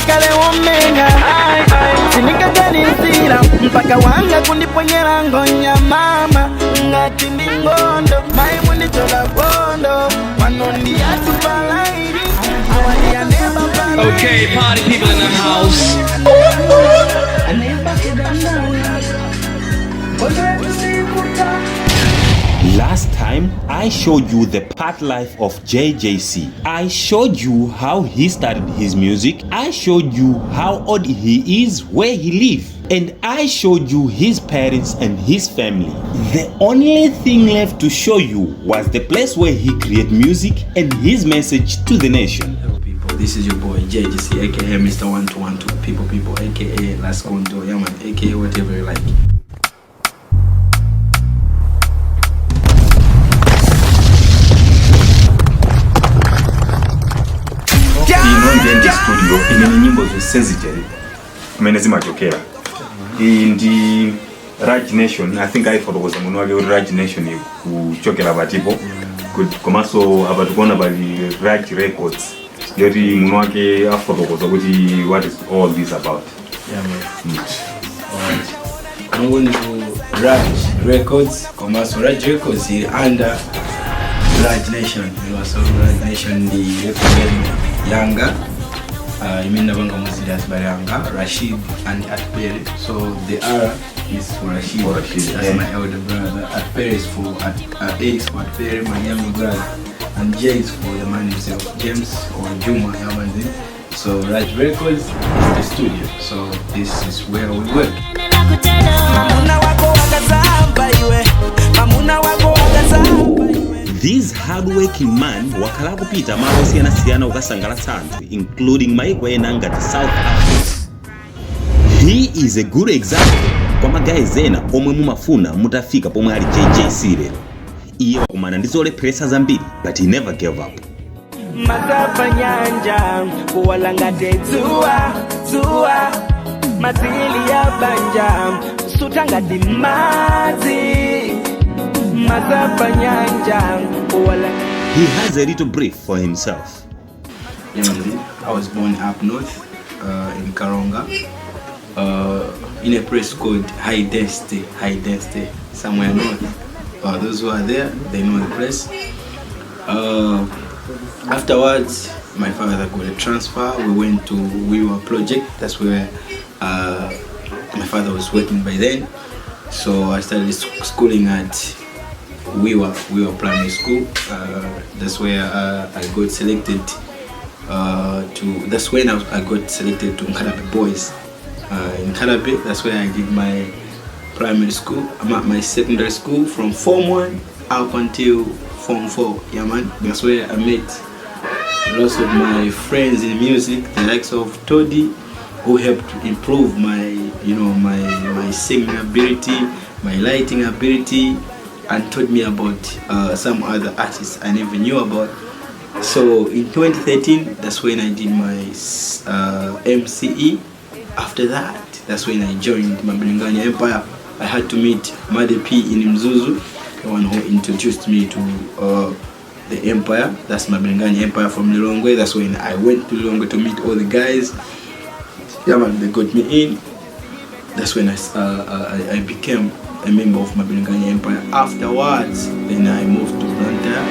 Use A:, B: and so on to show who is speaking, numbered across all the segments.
A: kale omega sinika kanisira mpaka wanga kundiponyera ngonya mama ngati ndingondo mai mundi chola bondo wanondi atupalairi awali aneba bala.
B: Okay, party people in the house.
C: Last time, I showed you the part life of Jayjay. I showed you how he started his music. I showed you how old he is, where he lives. And I showed you his parents and his family. The only thing left to show you was the place where he created music and his message to the nation.
D: Hello people, this is your boy Jayjay, aka Mr. 1212. People, aka Last Condo, yeah man, aka whatever you like.
E: Studio imene nyimbo sensitive imene zimatokera ndi Raj Nation. I think I fotokoza muno wake kuti Raj Nation kuchokera patipo komanso apa tikuona pali Raj Records yoti muno wake afotokoza kuti what is all this about.
D: Yeah man. I'm going to Raj Records, komanso Raj Records is under Raj Nation. You know, so Raj Nation the record younger. You mean Nabanga Muzidas Baranga, Rashid and Atpere. So the R is for Rashid. That's my elder brother. Atpere is for A is for Atpere, my younger brother. And J is for the man himself, James or Juma Yamanzi. So Raj Records is the studio. So this is where we work.
C: This hard-working man wakala kupita malo siyana ukasangalatsa anthu, including maiko ena ngati South Africa. He is a good example kwa magayi ena omwe mumafuna mutafika pomwe ali Jayjay lero. Iye wakumana ndi zolepheresa zambiri, but he never gave up.
A: Mazapa nyanja kuwalanga zuwa mazili ya banja sutanga dimazi.
C: He has a little brief for himself.
D: I was born up north in Karonga, in a place called High Density, somewhere north. Those who are there, they know the place. Afterwards, my father got a transfer. We went to Wiwa project. That's where my father was working by then. So I started schooling at Wiwa primary school. That's where I got selected that's when I got selected to Nkarabe Boys. In Nkarabe, that's where I did my primary school. I'm at my secondary school from Form 1 up until Form 4. Yeah man, that's where I met lots of my friends in music, the likes of Toddy, who helped to improve my, my singing ability, my lighting ability, and taught me about some other artists I never knew about. So in 2013, that's when I did my MCE. After that, that's when I joined Mabelenganya Empire. I had to meet Made P in Mzuzu, the one who introduced me to the Empire. That's Mabelenganya Empire from Lilongwe. That's when I went to Lilongwe to meet all the guys. Yeah man, they got me in. That's when I became a member of Mabelenganya Empire. Afterwards, then I moved to Blantyre.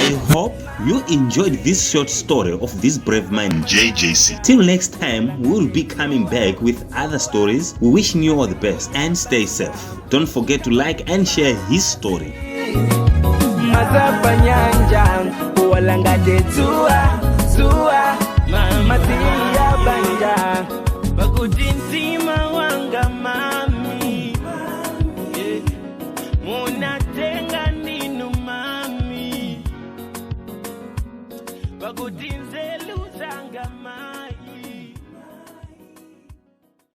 C: I hope you enjoyed this short story of this brave man Jayjay. Till next time, we'll be coming back with other stories. We wishing you all the best and stay safe. Don't forget to like and share his story.
A: Good